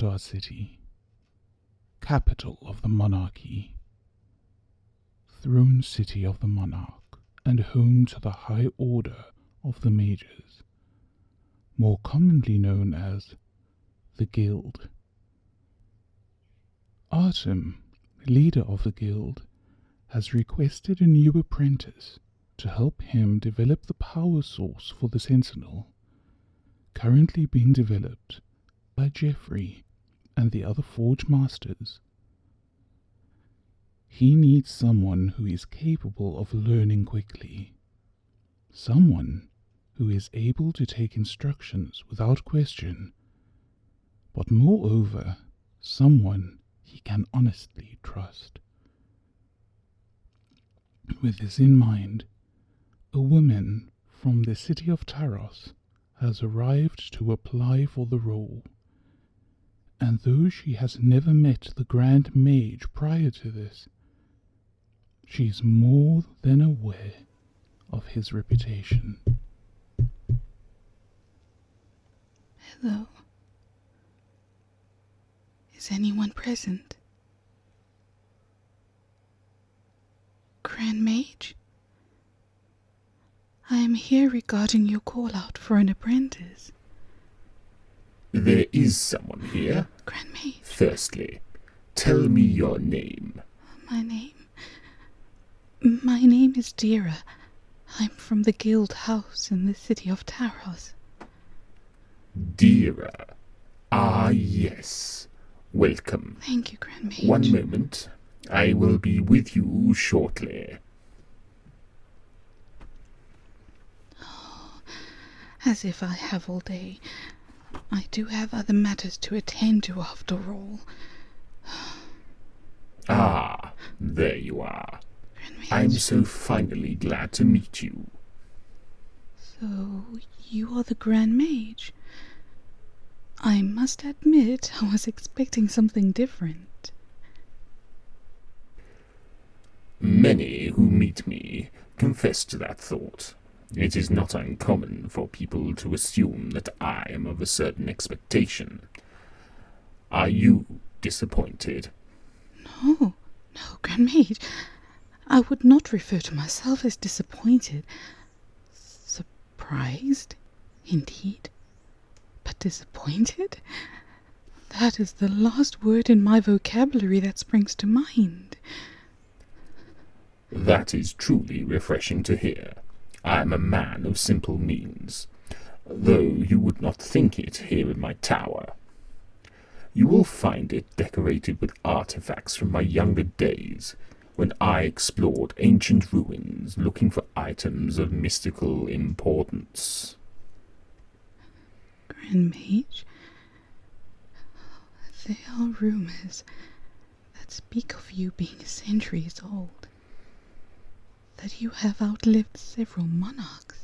Ondar City, capital of the monarchy, throne city of the monarch, and home to the High Order of the Mages, more commonly known as the Guild. Artem, leader of the Guild, has requested a new apprentice to help him develop the power source for the Sentinel, currently being developed by Jeffrey and the other Forge Masters. He needs someone who is capable of learning quickly, someone who is able to take instructions without question, but moreover, someone he can honestly trust. With this in mind, a woman from the city of Taros has arrived to apply for the role, and though she has never met the Grand Mage prior to this, she is more than aware of his reputation. Hello. Is anyone present? Grand Mage? I am here regarding your call out for an apprentice. There is someone here. Grand Mage. Firstly, tell me your name. My name is Dira. I'm from the Guild House in the city of Taros. Dira. Ah, yes. Welcome. Thank you, Grand Mage. One moment. I will be with you shortly. Oh, as if I have all day. I do have other matters to attend to after all. Ah, there you are. I'm so finally glad to meet you. So, you are the Grand Mage? I must admit, I was expecting something different. Many who meet me confess to that thought. It is not uncommon for people to assume that I am of a certain expectation. Are you disappointed? No, Grand Mage. I would not refer to myself as disappointed. Surprised, indeed. But disappointed? That is the last word in my vocabulary that springs to mind. That is truly refreshing to hear. I am a man of simple means, though you would not think it here in my tower. You will find it decorated with artifacts from my younger days, when I explored ancient ruins looking for items of mystical importance. Grand Mage, there are rumors that speak of you being centuries old, that you have outlived several monarchs.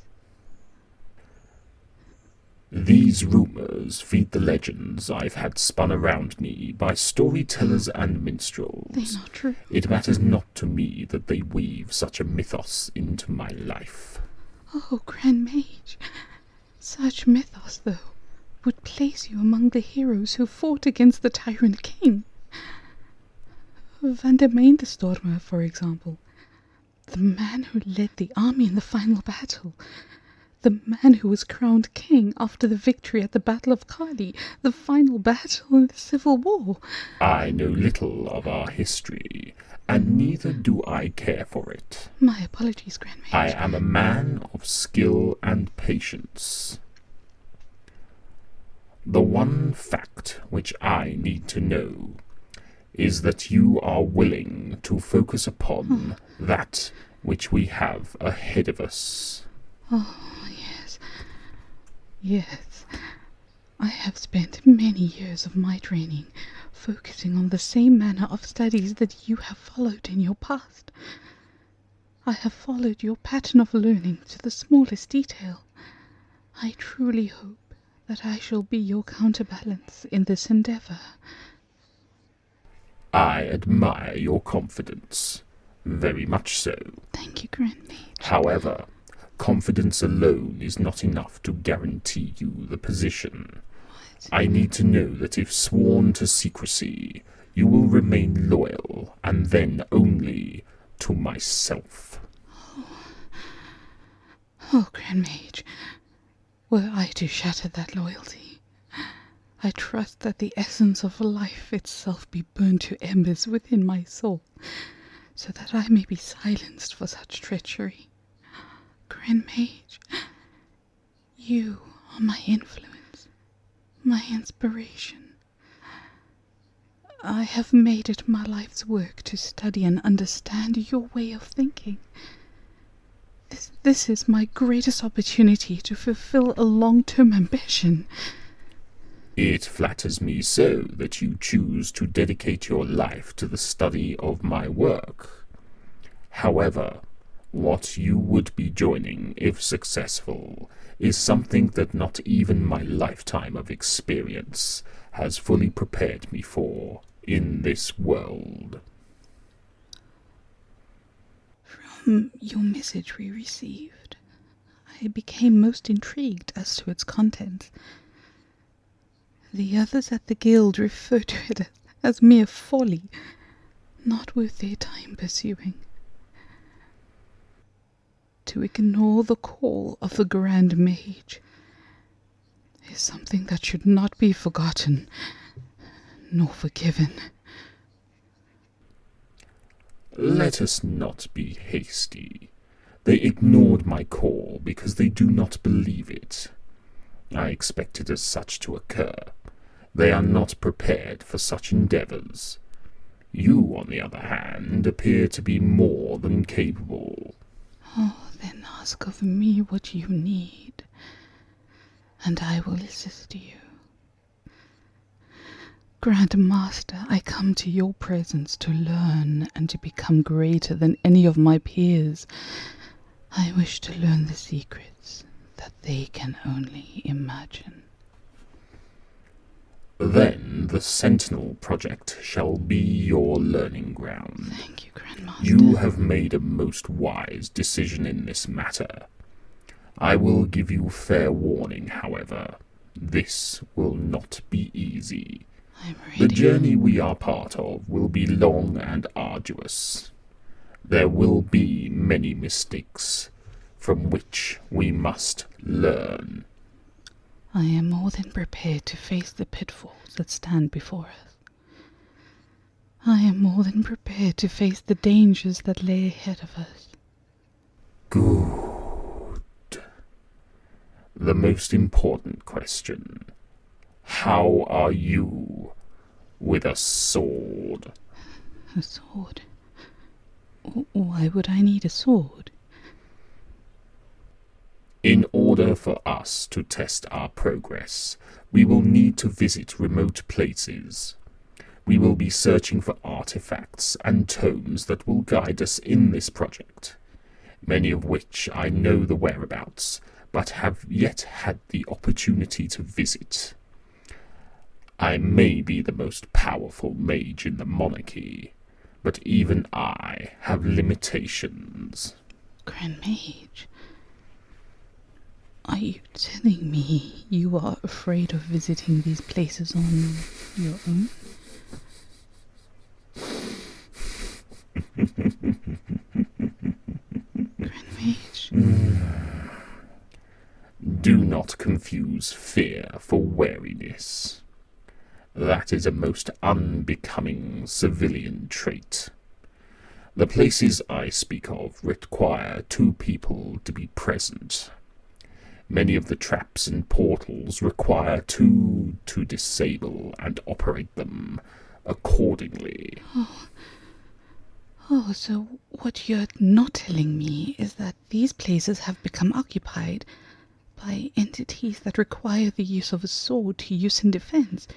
These rumors feed the legends I've had spun around me by storytellers and minstrels. They're not true. It matters not to me that they weave such a mythos into my life. Oh, Grand Mage, such mythos, though, would place you among the heroes who fought against the Tyrant King. Van der Stormer, for example, the man who led the army in the final battle, the man who was crowned king after the victory at the Battle of Kali, the final battle in the Civil War. I know little of our history, and neither do I care for it. My apologies, Grand Mage. I am a man of skill and patience. The one fact which I need to know is that you are willing to focus upon that which we have ahead of us. Oh, yes. Yes. I have spent many years of my training focusing on the same manner of studies that you have followed in your past. I have followed your pattern of learning to the smallest detail. I truly hope that I shall be your counterbalance in this endeavour. I admire your confidence, very much so. Thank you, Grand Mage. However, confidence alone is not enough to guarantee you the position. I need to know that if sworn to secrecy, you will remain loyal, and then only to myself. Oh, Grand Mage, were I to shatter that loyalty, I trust that the essence of life itself be burned to embers within my soul, so that I may be silenced for such treachery. Grand Mage, you are my influence, my inspiration. I have made it my life's work to study and understand your way of thinking. This is my greatest opportunity to fulfill a long-term ambition. It flatters me so that you choose to dedicate your life to the study of my work. However, what you would be joining, if successful, is something that not even my lifetime of experience has fully prepared me for in this world. From your message we received, I became most intrigued as to its contents. The others at the guild refer to it as mere folly, not worth their time pursuing. To ignore the call of the Grand Mage is something that should not be forgotten nor forgiven. Let us not be hasty. They ignored my call because they do not believe it. I expected as such to occur. They are not prepared for such endeavours. You, on the other hand, appear to be more than capable. Oh, then ask of me what you need, and I will assist you. Grand Master, I come to your presence to learn and to become greater than any of my peers. I wish to learn the secrets that they can only imagine. Then the Sentinel project shall be your learning ground. Thank you, Grand Master. You have made a most wise decision in this matter. I will give you fair warning, however. This will not be easy. I'm ready. The journey we are part of will be long and arduous. There will be many mistakes from which we must learn. I am more than prepared to face the pitfalls that stand before us. I am more than prepared to face the dangers that lay ahead of us. Good. The most important question. How are you with a sword? A sword? Why would I need a sword? In order for us to test our progress, we will need to visit remote places. We will be searching for artifacts and tomes that will guide us in this project, many of which I know the whereabouts, but have yet had the opportunity to visit. I may be the most powerful mage in the monarchy, but even I have limitations. Grand Mage, are you telling me you are afraid of visiting these places on your own? Grand Mage? Do not confuse fear for wariness. That is a most unbecoming civilian trait. The places I speak of require 2 people to be present. Many of the traps and portals require 2 to disable and operate them accordingly. Oh, so what you're not telling me is that these places have become occupied by entities that require the use of a sword to use in defense,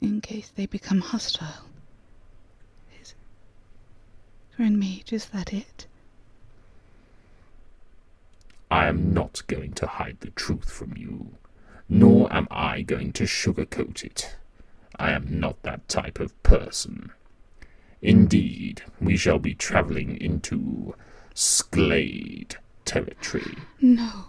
in case they become hostile. Grand Mage, is that it? I am not going to hide the truth from you, nor am I going to sugarcoat it. I am not that type of person. Indeed, we shall be travelling into Sklade territory. No.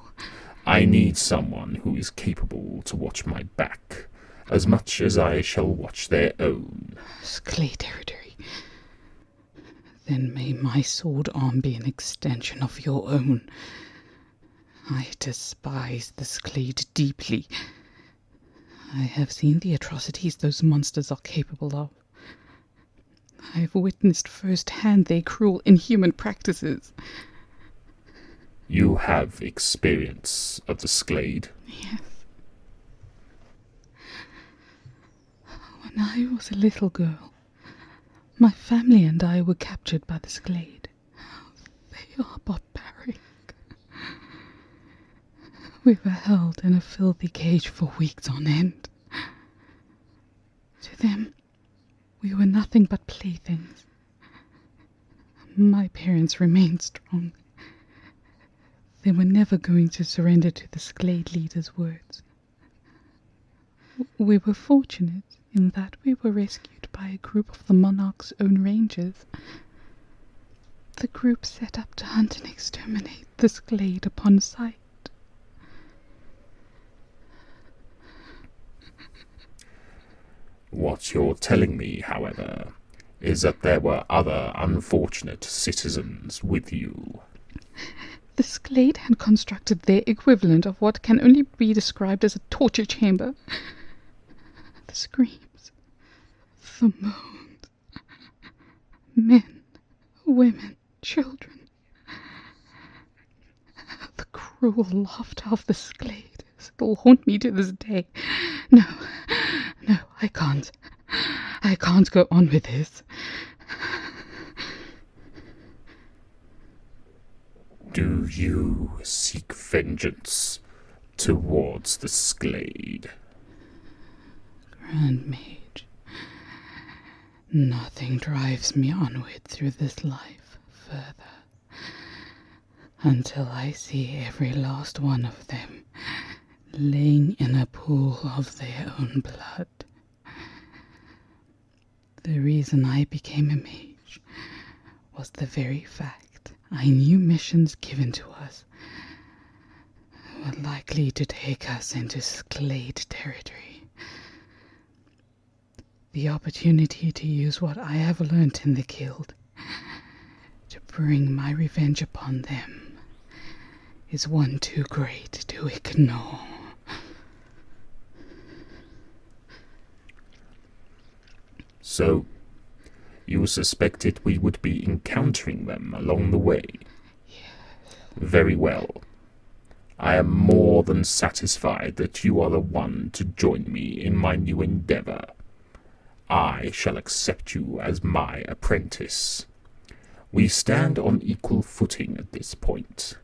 I need someone who is capable to watch my back as much as I shall watch their own. Clay territory. Then may my sword arm be an extension of your own. I despise the Sklade deeply. I have seen the atrocities those monsters are capable of. I have witnessed firsthand their cruel, inhuman practices. You have experience of the Sklade? Yes. When I was a little girl, my family and I were captured by the Sklade. They are barbaric. We were held in a filthy cage for weeks on end. To them, we were nothing but playthings. My parents remained strong. They were never going to surrender to the Sklade leader's words. We were fortunate in that we were rescued by a group of the monarch's own rangers. The group set up to hunt and exterminate the Sklade upon sight. What you're telling me, however, is that there were other unfortunate citizens with you. The Sklade had constructed their equivalent of what can only be described as a torture chamber. The screams, the moans, men, women, children. The cruel laughter of the Sklade still haunt me to this day. No, I can't. I can't go on with this. Do you seek vengeance towards the Sklade? Grand Mage, nothing drives me onward through this life further until I see every last one of them laying in a pool of their own blood. The reason I became a mage was the very fact I knew missions given to us were likely to take us into Sklade territory. The opportunity to use what I have learnt in the guild to bring my revenge upon them is one too great to ignore. So, you suspected we would be encountering them along the way? Yes. Very well. I am more than satisfied that you are the one to join me in my new endeavour. I shall accept you as my apprentice. We stand on equal footing at this point.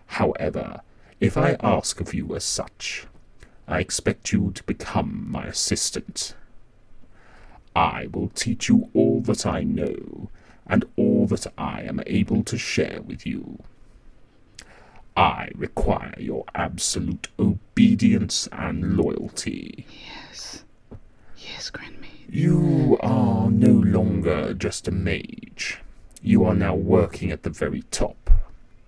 However, if I ask of you as such, I expect you to become my assistant. I will teach you all that I know, and all that I am able to share with you. I require your absolute obedience and loyalty. Yes, Grand Mage. You are no longer just a mage. You are now working at the very top.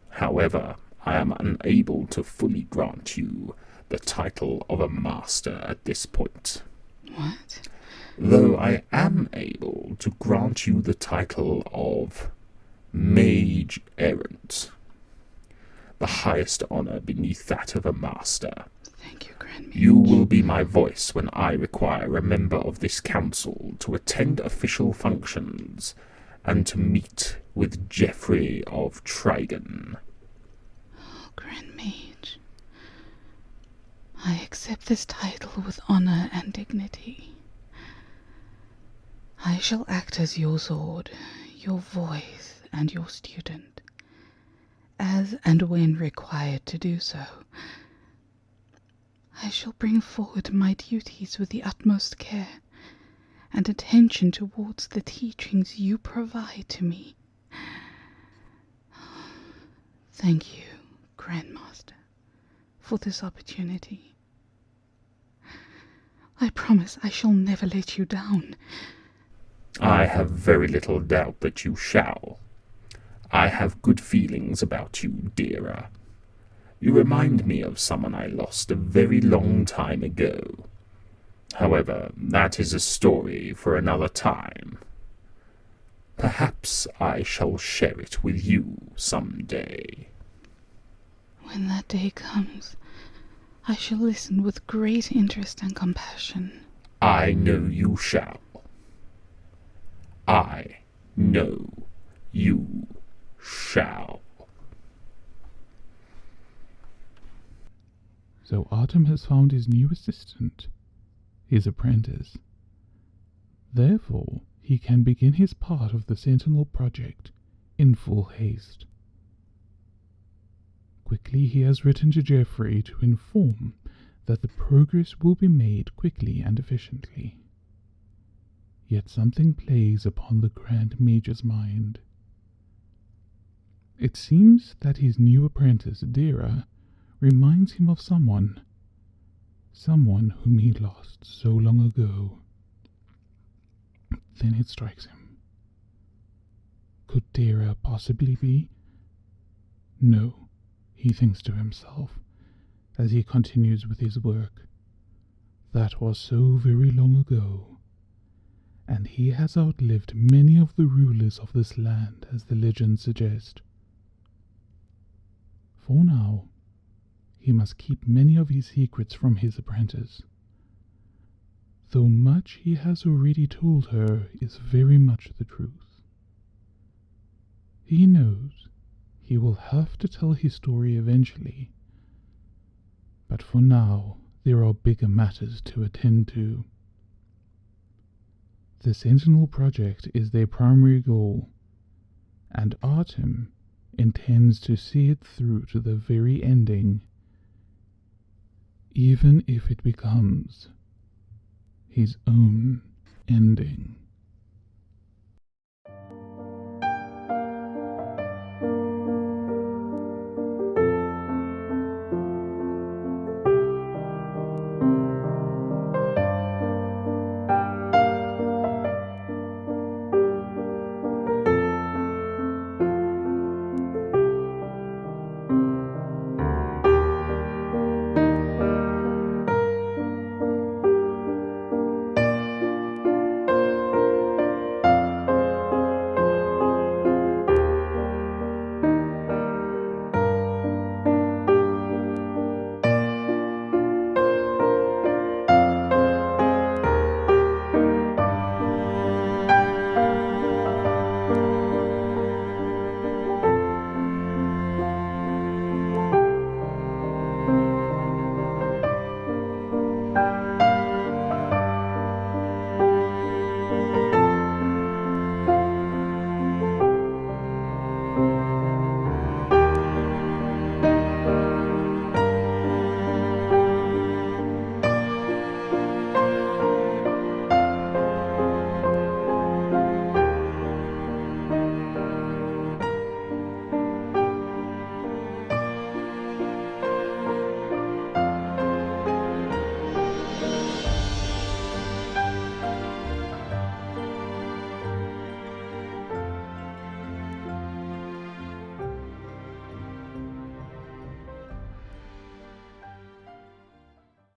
However, I am unable to fully grant you the title of a master at this point. What? Though I am able to grant you the title of Mage Errant, the highest honor beneath that of a master. Thank you, Grand Mage. You will be my voice when I require a member of this council to attend official functions and to meet with Geoffrey of Trigen. Oh, Grand Mage, I accept this title with honor and dignity. I shall act as your sword, your voice, and your student, as and when required to do so. I shall bring forward my duties with the utmost care and attention towards the teachings you provide to me. Thank you, Grandmaster, for this opportunity. I promise I shall never let you down. I have very little doubt that you shall. I have good feelings about you, dearer. You remind me of someone I lost a very long time ago. However, that is a story for another time. Perhaps I shall share it with you some day. When that day comes, I shall listen with great interest and compassion. I know you shall. I know you shall. So Artem has found his new assistant, his apprentice. Therefore, he can begin his part of the Sentinel project in full haste. Quickly he has written to Geoffrey to inform that the progress will be made quickly and efficiently. Yet something plays upon the Grand Mage's mind. It seems that his new apprentice, Dira, reminds him of someone whom he lost so long ago. Then it strikes him. Could Dira possibly be? No, he thinks to himself, as he continues with his work. That was so very long ago, and he has outlived many of the rulers of this land, as the legends suggest. For now, he must keep many of his secrets from his apprentice, though much he has already told her is very much the truth. He knows he will have to tell his story eventually, but for now there are bigger matters to attend to. The Sentinel project is their primary goal, and Artem intends to see it through to the very ending, even if it becomes his own ending.